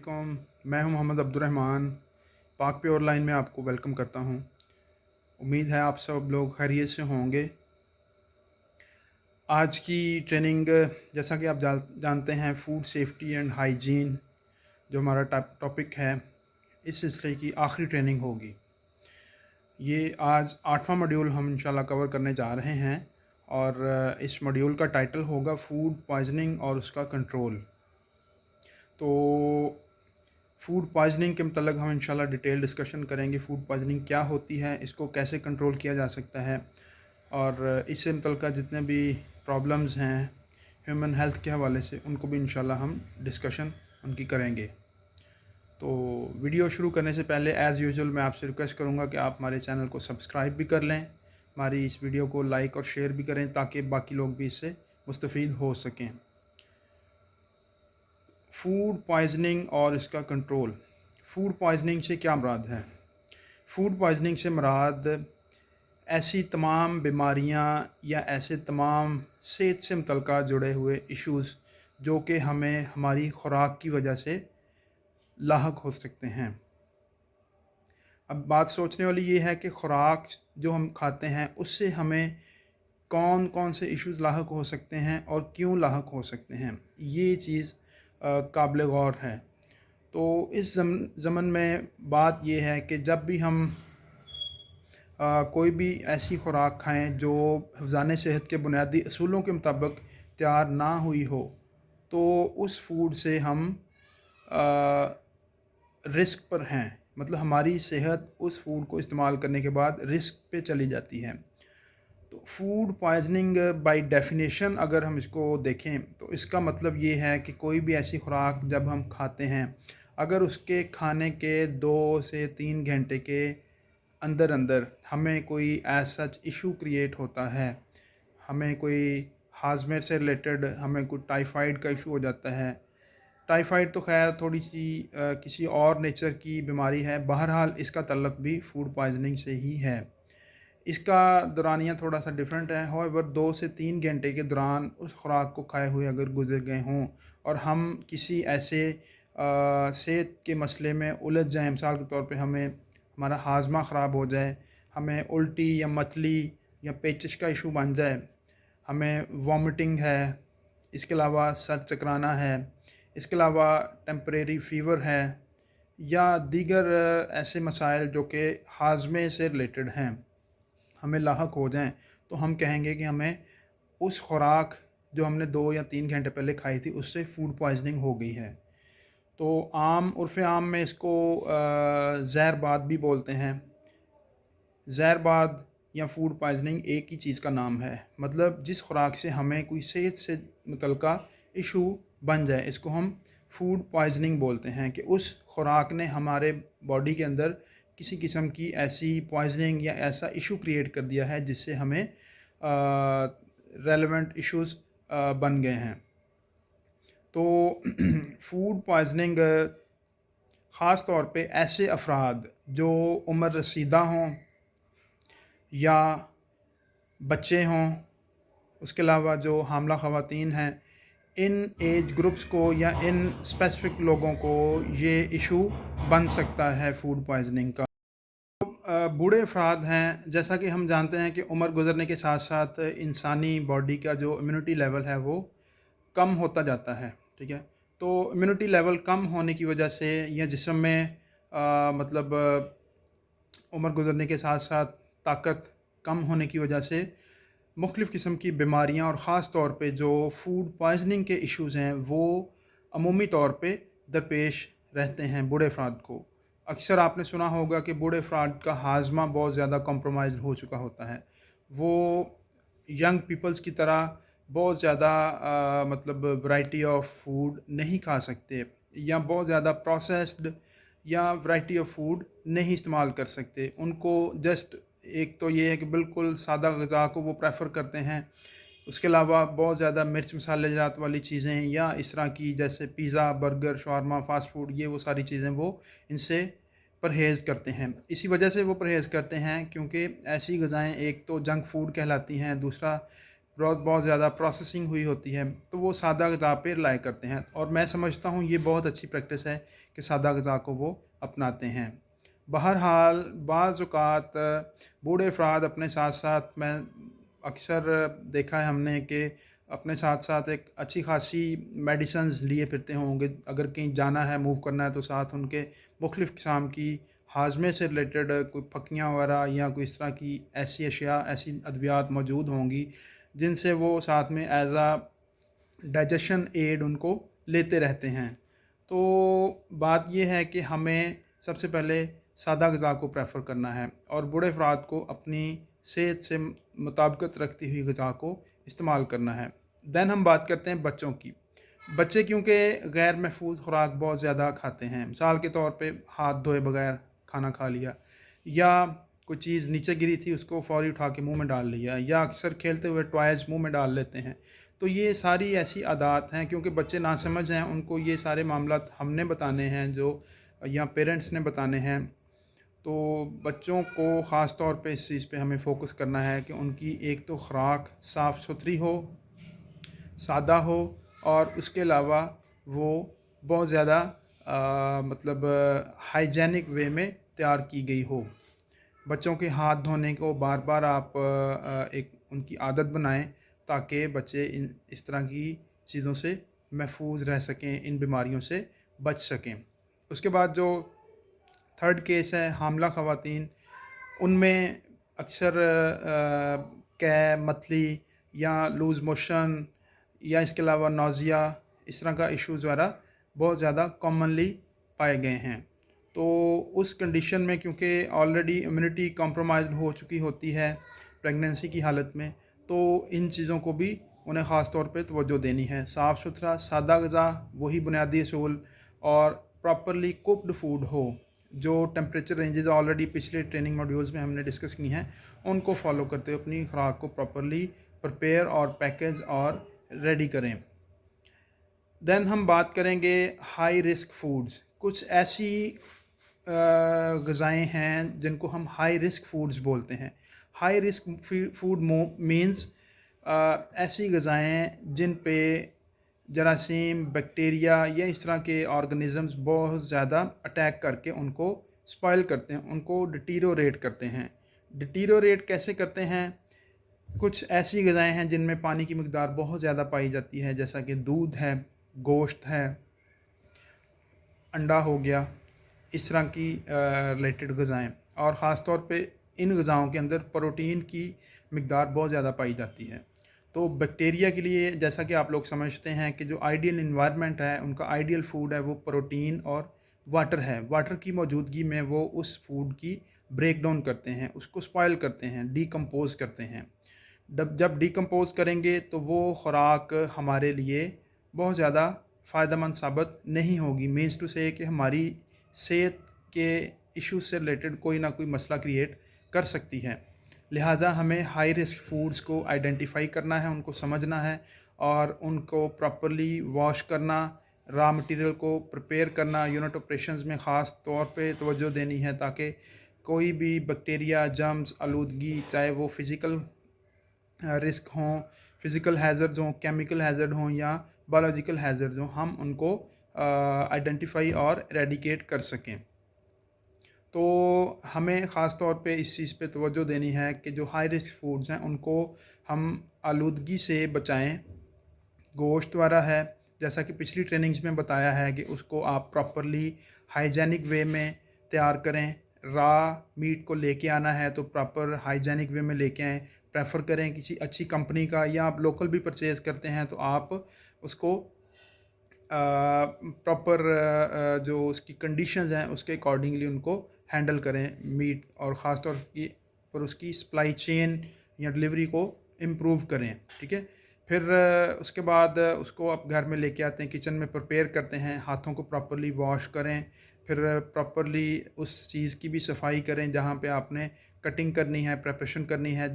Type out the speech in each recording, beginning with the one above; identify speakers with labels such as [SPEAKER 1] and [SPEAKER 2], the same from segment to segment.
[SPEAKER 1] वालेकुम। मैं हूं मोहम्मद अब्दुर्रहमान। पाक प्योर लाइन में आपको वेलकम करता हूं। उम्मीद है आप सब लोग खैरियत से होंगे। आज की ट्रेनिंग, जैसा कि आप जानते हैं, फूड सेफ्टी एंड हाइजीन जो हमारा टॉपिक है, इस सिलसिले की आखिरी ट्रेनिंग होगी। ये आज 8वां मॉड्यूल हम इंशाल्लाह कवर करने जा रहे हैं और इस मॉड्यूल का टाइटल होगा फूड पॉइजनिंग और उसका कंट्रोल। तो फूड पॉइजनिंग के मतलब हम इंशाल्लाह डिटेल डिस्कशन करेंगे। फूड पॉइजनिंग क्या होती है, इसको कैसे कंट्रोल किया जा सकता है, और इससे मतलब जितने भी प्रॉब्लम्स हैं ह्यूमन हेल्थ के हवाले से, उनको भी इंशाल्लाह हम डिस्कशन उनकी करेंगे। तो वीडियो शुरू करने से पहले एज़ यूजुअल मैं आपसे रिक्वेस्ट करूँगा कि आप हमारे चैनल को सब्सक्राइब भी कर लें, हमारी इस वीडियो को लाइक और शेयर भी करें ताकि बाकी लोग भी इससे मुस्तफ़ीद हो सकें। फूड पॉइजनिंग और इसका कंट्रोल। फूड पॉइजनिंग से क्या मुराद है? फूड पॉइजनिंग से मुराद ऐसी तमाम बीमारियां या ऐसे तमाम सेहत से मुतल्लिक़ जुड़े हुए इश्यूज़ जो कि हमें हमारी ख़ुराक की वजह से लाहक हो सकते हैं। अब बात सोचने वाली ये है कि ख़ुराक जो हम खाते हैं उससे हमें कौन कौन से इश्यूज़ लाहक हो सकते हैं और क्यों लाहक हो सकते हैं, ये चीज़ काबिल गौर है। तो इस ज़मन में बात ये है कि जब भी हम कोई भी ऐसी ख़ुराक खाएं जो हिफ़्ज़ान सेहत के बुनियादी असूलों के मुताबिक तैयार ना हुई हो, तो उस फूड से हम रिस्क पर हैं। मतलब हमारी सेहत उस फूड को इस्तेमाल करने के बाद रिस्क पे चली जाती है। तो फूड पॉइजनिंग बाय डेफिनेशन अगर हम इसको देखें तो इसका मतलब ये है कि कोई भी ऐसी खुराक जब हम खाते हैं, अगर उसके खाने के 2 से 3 घंटे के अंदर अंदर हमें कोई एज सच इशू क्रिएट होता है, हमें कोई हाजमे से रिलेटेड हमें कोई टाइफाइड का इशू हो जाता है। टाइफाइड तो खैर थोड़ी सी किसी और नेचर की बीमारी है, बहरहाल इसका तल्लुक़ भी फूड पॉइजनिंग से ही है। इसका दौरानिया थोड़ा सा डिफरेंट है। हाउएवर 2 से 3 घंटे के दौरान उस खुराक को खाए हुए अगर गुजर गए हों और हम किसी ऐसे सेहत के मसले में उलझ जाएं, मिसाल के तौर पे हमें हमारा हाजमा ख़राब हो जाए, हमें उल्टी या मतली या पेचिश का इशू बन जाए, हमें वॉमिटिंग है, इसके अलावा सर चकराना है, इसके अलावा टेम्परेरी फ़ीवर है, या दीगर ऐसे मसाइल जो कि हाजमे से रिलेटेड हैं, हमें लाहक हो जाएं, तो हम कहेंगे कि हमें उस खुराक जो हमने 2 या 3 घंटे पहले खाई थी उससे फूड पॉइजनिंग हो गई है। तो उर्फ़ आम में इसको ज़हरबाद भी बोलते हैं। ज़हरबाद या फूड पॉइजनिंग एक ही चीज़ का नाम है। मतलब जिस खुराक से हमें कोई सेहत से मुतल्लिक़ा इशू बन जाए, इसको हम फूड पॉइजनिंग बोलते हैं कि उस खुराक ने हमारे बॉडी के अंदर किसी किस्म की ऐसी पॉइजनिंग या ऐसा इशू क्रिएट कर दिया है जिससे हमें रेलेवेंट इश्यूज़ बन गए हैं। तो फूड पॉइजनिंग ख़ास तौर पे ऐसे अफराद जो उम्र रसीदा हों या बच्चे हों, उसके अलावा जो हामला ख़वातीन हैं, इन एज ग्रुप्स को या इन स्पेसिफ़िक लोगों को ये इशू बन सकता है फूड पॉइजनिंग का। बूढ़े अफराद हैं, जैसा कि हम जानते हैं कि उम्र गुज़रने के साथ साथ इंसानी बॉडी का जो इम्यूनिटी लेवल है वो कम होता जाता है, ठीक है। तो इम्यूनिटी लेवल कम होने की वजह से या जिस्म में उम्र गुज़रने के साथ साथ ताकत कम होने की वजह से मुख्तलिफ़ किस्म की बीमारियां और ख़ास तौर पे जो फूड पॉइजनिंग के इश्यूज़ हैं वो अमूमी तौर पे दरपेश रहते हैं बूढ़े अफराद को। अक्सर आपने सुना होगा कि बूढ़े अफराद का हाजमा बहुत ज़्यादा कॉम्प्रोमाइज़ हो चुका होता है। वो यंग पीपल्स की तरह बहुत ज़्यादा वैरायटी ऑफ फूड नहीं खा सकते, या बहुत ज़्यादा प्रोसेस्ड या वैरायटी ऑफ फूड नहीं इस्तेमाल कर सकते। उनको जस्ट एक तो ये है कि बिल्कुल सादा ग़िज़ा को वो प्रेफर करते हैं। उसके अलावा बहुत ज़्यादा मिर्च मसाले जात वाली चीज़ें या इस तरह की जैसे pizza, burger, shawarma, fast food, ये वो सारी चीज़ें वो इनसे परहेज़ करते हैं। इसी वजह से वो परहेज़ करते हैं क्योंकि ऐसी ग़िज़ाएँ एक तो जंक फूड कहलाती हैं, दूसरा बहुत ज़्यादा प्रोसेसिंग हुई होती है, तो वो सादा ग़िज़ा पे रिलाय करते हैं, और मैं समझता हूँ ये बहुत अच्छी प्रैक्टिस है कि सादा ग़िज़ा को वो अपनाते हैं। बहरहाल बाज़ औक़ात बूढ़े अफ़राद अपने साथ-साथ, मैं अक्सर देखा है हमने कि अपने साथ-साथ एक अच्छी ख़ासी मेडिसिन्स लिए फिरते होंगे। अगर कहीं जाना है, मूव करना है, तो साथ उनके मुख़्तलिफ़ क़िस्म की हाज़मे से रिलेटेड कोई फक्कियाँ वगैरह या कोई इस तरह की ऐसी अशिया, ऐसी अद्वियात मौजूद होंगी, जिनसे वो साथ में एज़ डाइजेशन एड उनको लेते रहते हैं। तो बात ये है कि हमें सबसे पहले सादा ग़िज़ा को प्रेफ़र करना है और बूढ़े अफ़राद को अपनी सेहत से मुताबिकत रखती हुई ग़िज़ा को इस्तेमाल करना है। दैन हम बात करते हैं बच्चों की। बच्चे क्योंकि गैर महफूज खुराक बहुत ज़्यादा खाते हैं, मिसाल के तौर पे हाथ धोए बगैर खाना खा लिया, या कोई चीज़ नीचे गिरी थी उसको फ़ौरी उठा के मुंह में डाल लिया, या अक्सर खेलते हुए टॉयज़ मुंह में डाल लेते हैं। तो ये सारी ऐसी आदत हैं, क्योंकि बच्चे नासमझ हैं, उनको ये सारे मामलात हमने बताने हैं जो, या पेरेंट्स ने बताने हैं। तो बच्चों को ख़ास तौर पे इस चीज़ पे हमें फ़ोकस करना है कि उनकी एक तो खुराक साफ़ सुथरी हो, सादा हो, और उसके अलावा वो बहुत ज़्यादा मतलब हाइजीनिक वे में तैयार की गई हो। बच्चों के हाथ धोने को बार बार आप एक उनकी आदत बनाएं, ताकि बच्चे इस तरह की चीज़ों से महफूज रह सकें, इन बीमारियों से बच सकें। उसके बाद जो थर्ड केस है हामला ख़वातीन, उनमें अक्सर कै मतली या लूज़ मोशन या इसके अलावा नौज़िया, इस तरह का इश्यूज़ वगैरह बहुत ज़्यादा कॉमनली पाए गए हैं। तो उस कंडीशन में, क्योंकि ऑलरेडी इम्यूनिटी कॉम्प्रोमाइज़्ड हो चुकी होती है प्रेगनेंसी की हालत में, तो इन चीज़ों को भी उन्हें ख़ास तौर पे तवज्जो देनी है। साफ़ सुथरा सादा ग़िज़ा वही बुनियादी असूल, और प्रॉपरली कुक्ड फूड हो। जो टेम्परेचर रेंजेस ऑलरेडी पिछले ट्रेनिंग मॉड्यूल्स में हमने डिस्कस की हैं, उनको फॉलो करते हुए अपनी खुराक को प्रॉपरली प्रिपेयर और पैकेज और रेडी करें। देन हम बात करेंगे हाई रिस्क फूड्स। कुछ ऐसी ग़िज़ाएँ हैं जिनको हम हाई रिस्क फूड्स बोलते हैं। हाई रिस्क फूड मीन्स ऐसी ग़िज़ाएँ जिन पे जरासीम, बैक्टीरिया या इस तरह के ऑर्गेनिज़म्स बहुत ज़्यादा अटैक करके उनको स्पॉइल करते हैं, उनको डिटीरियोरेट करते हैं। डिटीरियोरेट कैसे करते हैं? कुछ ऐसी ग़िज़ाएँ हैं जिनमें पानी की मिक़दार बहुत ज़्यादा पाई जाती है, जैसा कि दूध है, गोश्त है, अंडा हो गया, इस तरह की रिलेटेड ग़िज़ाएँ। और ख़ास तौर पे इन ग़िज़ाओं के अंदर प्रोटीन की मिक़दार बहुत ज़्यादा पाई जाती है। तो बैक्टीरिया के लिए, जैसा कि आप लोग समझते हैं कि जो आइडियल इन्वायरमेंट है, उनका आइडियल फूड है वो प्रोटीन और वाटर है। वाटर की मौजूदगी में वो उस फूड की ब्रेक डाउन करते हैं, उसको स्पॉइल करते हैं, डीकम्पोज़ करते हैं। जब डीकम्पोज़ करेंगे तो वो खुराक हमारे लिए बहुत ज़्यादा फ़ायदेमंद साबित नहीं होगी। मीन्स टू से कि हमारी सेहत के इश्यूज से रिलेटेड कोई ना कोई मसला क्रिएट कर सकती है। लिहाजा हमें हाई रिस्क फूड्स को आइडेंटिफाई करना है, उनको समझना है, और उनको प्रॉपरली वॉश करना, रॉ मटेरियल को प्रिपेयर करना, यूनिट ऑपरेशंस में ख़ास तौर पे तवज्जो देनी है, ताकि कोई भी बैक्टीरिया, जर्म्स, आलूदगी, चाहे वो फ़िज़िकल रिस्क हों, फ़िज़िकल हैज़र्ड्स हों, केमिकल हैज़र्ड हों या बायोलॉजिकल हैज़र्ड्स हों, हम उनको आइडेंटिफाई और एरेडिकेट कर सकें। तो हमें ख़ास तौर पे इस चीज़ पे तवज्जो देनी है कि जो हाई रिस्क फूड्स हैं उनको हम आलूदगी से बचाएं। गोश्त वाला है, जैसा कि पिछली ट्रेनिंग्स में बताया है कि उसको आप प्रॉपरली हाइजीनिक वे में तैयार करें। रॉ मीट को लेके आना है तो प्रॉपर हाइजीनिक वे में लेके आएँ। प्रेफर करें किसी अच्छी कंपनी का, या आप लोकल भी परचेज़ करते हैं तो आप उसको प्रॉपर जो उसकी कंडीशंस हैं उसके अकॉर्डिंगली उनको हैंडल करें मीट, और ख़ास तौर की पर उसकी सप्लाई चेन या डिलीवरी को इम्प्रूव करें। ठीक है, फिर उसके बाद उसको आप घर में लेके आते हैं, किचन में प्रिपेयर करते हैं, हाथों को प्रॉपरली वॉश करें, फिर प्रॉपरली उस चीज़ की भी सफाई करें जहाँ पे आपने कटिंग करनी है, प्रिपरेशन करनी है।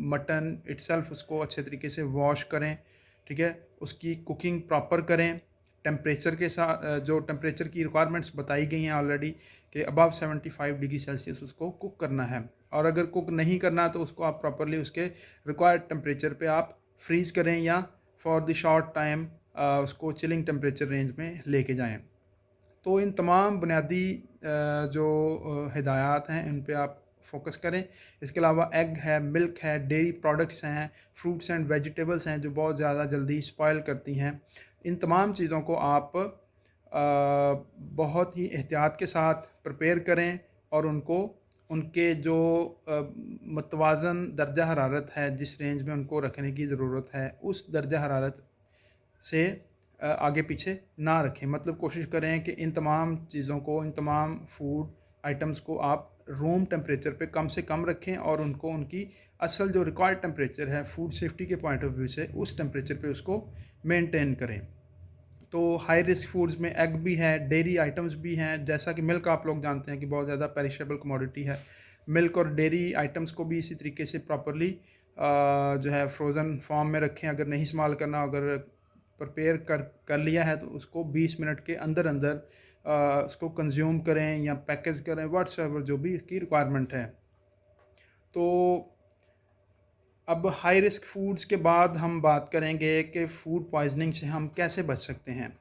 [SPEAKER 1] मटन इटसेल्फ उसको अच्छे तरीके से वॉश करें। ठीक है, उसकी कुकिंग प्रॉपर करें, टेम्परेचर के साथ, जो टेम्परेचर की रिक्वायरमेंट्स बताई गई हैं ऑलरेडी कि अबव 75 डिग्री सेल्सियस उसको कुक करना है। और अगर कुक नहीं करना तो उसको आप प्रॉपरली उसके रिक्वायर्ड टेम्परेचर पे आप फ्रीज़ करें या फॉर द शॉर्ट टाइम उसको चिलिंग टेम्परेचर रेंज में लेके जाएँ। तो इन तमाम बुनियादी जो हिदायत हैं इन पे आप फ़ोकस करें। इसके अलावा एग है, मिल्क है, डेयरी प्रोडक्ट्स हैं, फ्रूट्स एंड वेजिटेबल्स हैं जो बहुत ज़्यादा जल्दी स्पॉइल करती हैं। इन तमाम चीज़ों को आप बहुत ही एहतियात के साथ प्रिपेयर करें और उनको उनके जो मतवाज़न दर्जा हरारत है जिस रेंज में उनको रखने की ज़रूरत है उस दर्जा हरारत से आगे पीछे ना रखें। मतलब कोशिश करें कि इन तमाम चीज़ों को, इन तमाम फूड आइटम्स को आप रूम टेम्परेचर पे कम से कम रखें और उनको उनकी असल जो रिक्वायर्ड टेम्परेचर है फूड सेफ्टी के पॉइंट ऑफ व्यू से उस टेम्परेचर पे उसको मेंटेन करें। तो हाई रिस्क फूड्स में एग भी है, डेयरी आइटम्स भी हैं, जैसा कि मिल्क आप लोग जानते हैं कि बहुत ज़्यादा पेरिशेबल कमोडिटी है। मिल्क और डेयरी आइटम्स को भी इसी तरीके से प्रॉपरली जो है फ्रोज़न फॉर्म में रखें। अगर नहीं इस्तेमाल करना, अगर प्रिपेयर कर लिया है तो उसको 20 मिनट के अंदर अंदर उसको कंज्यूम करें या पैकेज करें, व्हाट्सएवर जो भी इसकी रिक्वायरमेंट है। तो अब हाई रिस्क फूड्स के बाद हम बात करेंगे कि फ़ूड पॉइज़निंग से हम कैसे बच सकते हैं।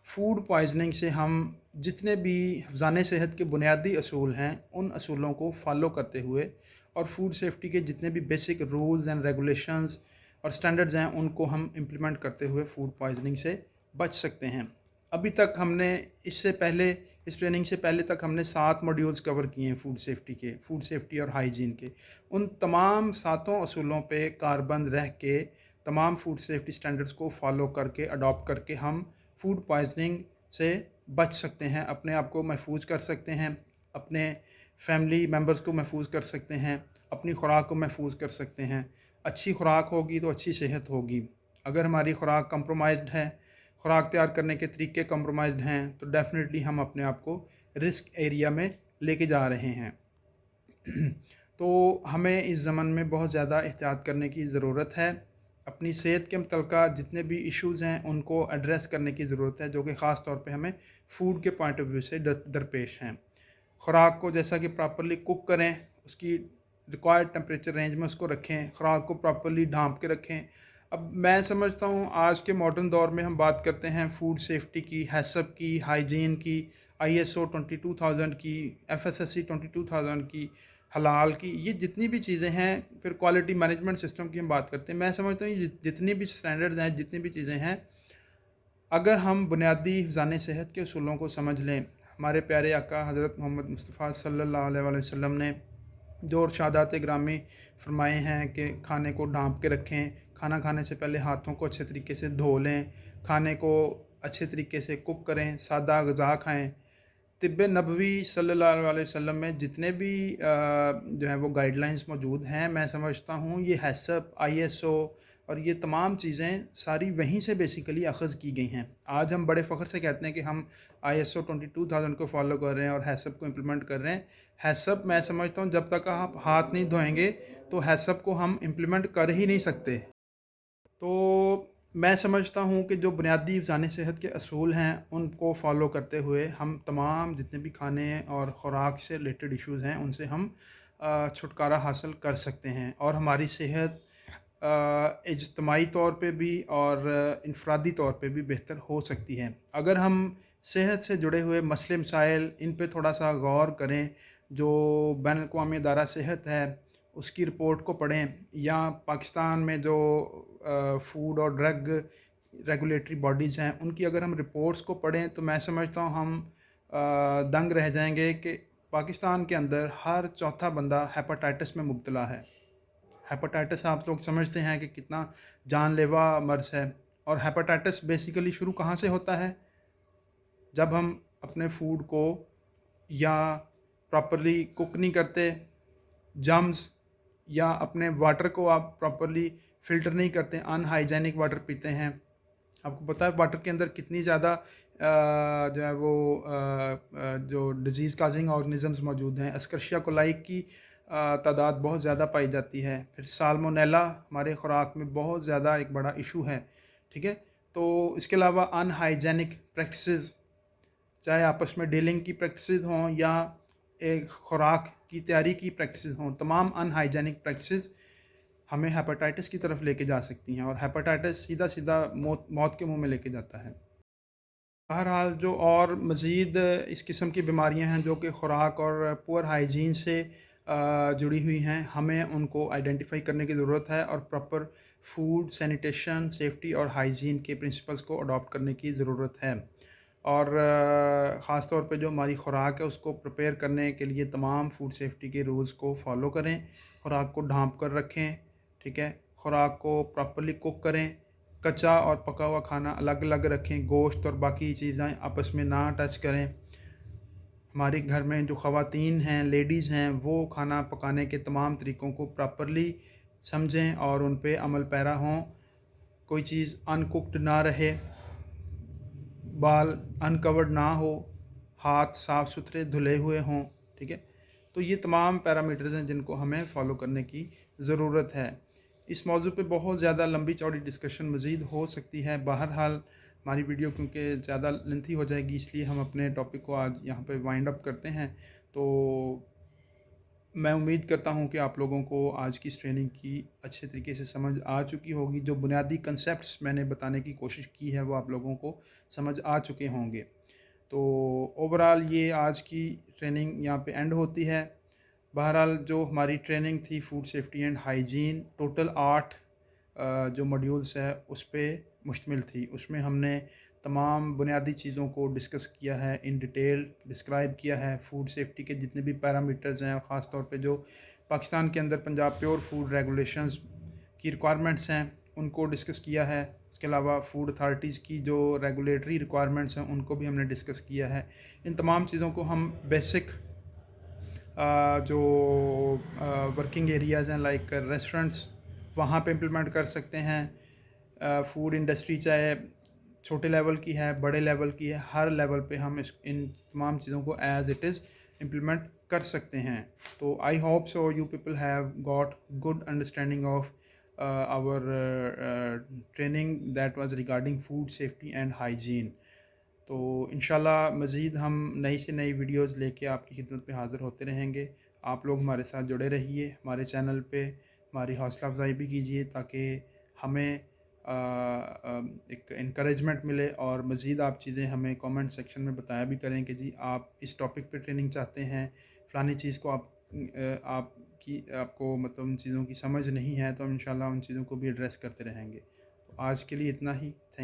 [SPEAKER 1] फ़ूड पॉइज़निंग से हम जितने भी हिफ़्ज़ान सेहत के बुनियादी असूल हैं उन असूलों को फ़ॉलो करते हुए और फूड सेफ्टी के जितने भी बेसिक रूल्स एंड रेगुलेशंस और स्टैंडर्ड्स हैं उनको हम इम्प्लीमेंट करते हुए फ़ूड पॉइज़निंग से बच सकते हैं। अभी तक हमने इससे पहले इस ट्रेनिंग से पहले तक हमने 7 मॉड्यूल्स कवर किए हैं फूड सेफ्टी के, फूड सेफ्टी और हाइजीन के। उन तमाम 7 असूलों पे कारबंद रह के तमाम फूड सेफ्टी स्टैंडर्ड्स को फॉलो करके अडॉप्ट करके हम फूड पॉइज़निंग से बच सकते हैं, अपने आप को महफूज कर सकते हैं, अपने फैमिली मेम्बर्स को महफूज कर सकते हैं, अपनी खुराक को महफूज कर सकते हैं। अच्छी खुराक होगी तो अच्छी सेहत होगी। अगर हमारी खुराक कंप्रोमाइज़्ड है, खुराक तैयार करने के तरीके कंप्रोमाइज़्ड हैं तो डेफ़िनेटली हम अपने आप को रिस्क एरिया में लेके जा रहे हैं। तो हमें इस ज़मन में बहुत ज़्यादा एहतियात करने की ज़रूरत है। अपनी सेहत के मुतल्लिक़ा जितने भी इश्यूज़ हैं उनको एड्रेस करने की ज़रूरत है जो कि ख़ास तौर पे हमें फ़ूड के पॉइंट ऑफ व्यू से दरपेश हैं। खुराक को जैसा कि प्रॉपर्ली कुक करें, उसकी रिक्वायर्ड टेम्परेचर रेंज में उसको रखें, खुराक को प्रॉपर्ली ढाँप के रखें। अब मैं समझता हूँ आज के मॉडर्न दौर में हम बात करते हैं फूड सेफ्टी की, हैसप की, हाइजीन की, ISO 22000 की, FSSC 22000 की, हलाल की, ये जितनी भी चीज़ें हैं, फिर क्वालिटी मैनेजमेंट सिस्टम की हम बात करते हैं। मैं समझता हूँ ये जितनी भी स्टैंडर्ड्स हैं, जितनी भी चीज़ें हैं, अगर हम बुनियादी हिफ़्ज़ान सेहत के उसूलों को समझ लें, हमारे प्यारे आका हज़रत मोहम्मद मुस्तफ़ा सल्लल्लाहु अलैहि वसल्लम ने जो इरशादात ग्रामी फरमाए हैं कि खाने को ढाँप के रखें, खाना खाने से पहले हाथों को अच्छे तरीके से धो लें, खाने को अच्छे तरीके से कुक करें, सादा ग़िज़ा खाएँ। तिब्ब नबवी सल्लल्लाहु अलैहि वसल्लम में जितने भी जो है वो गाइडलाइंस मौजूद हैं, मैं समझता हूँ ये हैसप, ISO और ये तमाम चीज़ें सारी वहीं से बेसिकली अख़ज़ की गई हैं। आज हम बड़े फ़ख्र से कहते हैं कि हम ISO 22000 को फॉलो कर रहे हैं और हैसप को इम्प्लीमेंट कर रहे हैं। हैसप मैं समझता हूँ जब तक आप हाथ नहीं धोएंगे तो हैसप को हम इम्प्लीमेंट कर ही नहीं सकते। तो मैं समझता हूँ कि जो बुनियादी हिफ़्ज़ान सेहत के असूल हैं उनको फ़ॉलो करते हुए हम तमाम जितने भी खाने और ख़ुराक से रिलेटेड इश्यूज़ हैं उनसे हम छुटकारा हासिल कर सकते हैं और हमारी सेहत इज्तिमाई तौर पे भी और इनफरादी तौर पे भी बेहतर हो सकती है। अगर हम सेहत से जुड़े हुए मसले मसाइल इन पे थोड़ा सा गौर करें, जो बैनुल अक़वामी अदारा सेहत है उसकी रिपोर्ट को पढ़ें या पाकिस्तान में जो फूड और ड्रग रेगुलेटरी बॉडीज़ हैं उनकी अगर हम रिपोर्ट्स को पढ़ें तो मैं समझता हूँ हम दंग रह जाएंगे कि पाकिस्तान के अंदर हर चौथा बंदा हेपेटाइटिस में मुब्तला है। हेपेटाइटिस आप लोग समझते हैं कि कितना जानलेवा मर्ज़ है और हेपेटाइटिस बेसिकली शुरू कहाँ से होता है? जब हम अपने फूड को या प्रॉपरली कुक नहीं करते, जर्म्स या अपने वाटर को आप प्रॉपरली फ़िल्टर नहीं करते, अनहाइजेनिक वाटर पीते हैं। आपको पता है वाटर के अंदर कितनी ज़्यादा जो है वो जो डिज़ीज़ काजिंग ऑर्गेनिज़म्स मौजूद हैं। एस्कर्शिया कोलाई की तादाद बहुत ज़्यादा पाई जाती है। फिर साल्मोनेला हमारे ख़ुराक में बहुत ज़्यादा एक बड़ा इशू है, ठीक है। तो इसके अलावा अनहाइजेनिक प्रैक्टिसेस, चाहे आपस में डीलिंग की प्रैक्टिसेस हों या एक ख़ुराक की तैयारी की प्रैक्टिसेस हों, तमाम अनहाइजेनिक प्रैक्टिसेस ہمیں ہیپاٹائٹس کی طرف لے کے جا سکتی ہیں، اور ہیپاٹائٹس سیدھا سیدھا موت کے منہ میں لے کے جاتا ہے۔ بہرحال جو اور مزید اس قسم کی بیماریاں ہیں جو کہ خوراک اور پور ہائیجین سے جڑی ہوئی ہیں، ہمیں ان کو آئیڈینٹیفائی کرنے کی ضرورت ہے اور پراپر فوڈ سینیٹیشن، سیفٹی اور ہائیجین کے پرنسپلز کو اڈاپٹ کرنے کی ضرورت ہے، اور خاص طور پہ جو ہماری خوراک ہے اس کو پریپیئر کرنے کے لیے تمام فوڈ سیفٹی کے رولز کو فالو کریں، خوراک کو ڈھانپ کر رکھیں، ٹھیک ہے، خوراک کو پراپرلی کوک کریں، کچا اور پکا ہوا کھانا الگ الگ رکھیں، گوشت اور باقی چیزیں آپس میں نہ ٹچ کریں۔ ہمارے گھر میں جو خواتین ہیں، لیڈیز ہیں، وہ کھانا پکانے کے تمام طریقوں کو پراپرلی سمجھیں اور ان پہ عمل پیرا ہوں، کوئی چیز ان کوکڈ نہ رہے، بال انکورڈ نہ ہو، ہاتھ صاف ستھرے دھلے ہوئے ہوں، ٹھیک ہے۔ تو یہ تمام پیرامیٹرز ہیں جن کو ہمیں فالو کرنے کی ضرورت ہے۔ اس موضوع پہ بہت زیادہ لمبی چوڑی ڈسکشن مزید ہو سکتی ہے، بہرحال ہماری ویڈیو کیونکہ زیادہ لینتھی ہو جائے گی، اس لیے ہم اپنے ٹاپک کو آج یہاں پہ وائنڈ اپ کرتے ہیں۔ تو میں امید کرتا ہوں کہ آپ لوگوں کو آج کی اس ٹریننگ کی اچھے طریقے سے سمجھ آ چکی ہوگی، جو بنیادی کنسیپٹس میں نے بتانے کی کوشش کی ہے وہ آپ لوگوں کو سمجھ آ چکے ہوں گے۔ تو اوورآل یہ آج کی ٹریننگ یہاں پہ اینڈ ہوتی ہے۔ بہرحال جو ہماری ٹریننگ تھی food safety and hygiene, total 8 جو موڈیولز ہے اس پہ مشتمل تھی، اس میں ہم نے تمام بنیادی چیزوں کو ڈسکس کیا ہے، ان ڈیٹیل ڈسکرائب کیا ہے، فوڈ سیفٹی کے جتنے بھی پیرامیٹرز ہیں، خاص طور پہ جو پاکستان کے اندر پنجاب پیور فوڈ ریگولیشنز کی ریکوائرمنٹس ہیں ان کو ڈسکس کیا ہے۔ اس کے علاوہ فوڈ اتھارٹیز کی جو ریگولیٹری ریکوائرمنٹس ہیں ان کو بھی ہم نے ڈسکس کیا ہے۔ ان تمام چیزوں کو ہم بیسک جو ورکنگ ایریاز ہیں لائک ریسٹورنٹس، وہاں پہ امپلیمنٹ کر سکتے ہیں۔ فوڈ انڈسٹری چاہے چھوٹے لیول کی ہے، بڑے لیول کی ہے، ہر لیول پہ ہم ان تمام چیزوں کو ایز اٹ از امپلیمنٹ کر سکتے ہیں۔ تو I hope so you people have got good understanding of our training that was regarding food safety and hygiene۔ تو انشاءاللہ مزید ہم نئی سے نئی ویڈیوز لے کے آپ کی خدمت پہ حاضر ہوتے رہیں گے۔ آپ لوگ ہمارے ساتھ جڑے رہیے، ہمارے چینل پہ ہماری حوصلہ افزائی بھی کیجیے تاکہ ہمیں ایک انکریجمنٹ ملے، اور مزید آپ چیزیں ہمیں کامنٹ سیکشن میں بتایا بھی کریں کہ جی آپ اس ٹاپک پہ ٹریننگ چاہتے ہیں، فلانی چیز کو آپ کو مطلب ان چیزوں کی سمجھ نہیں ہے، تو ہم انشاءاللہ ان چیزوں کو بھی ایڈریس کرتے رہیں گے۔ تو آج کے لیے اتنا ہی، تھینک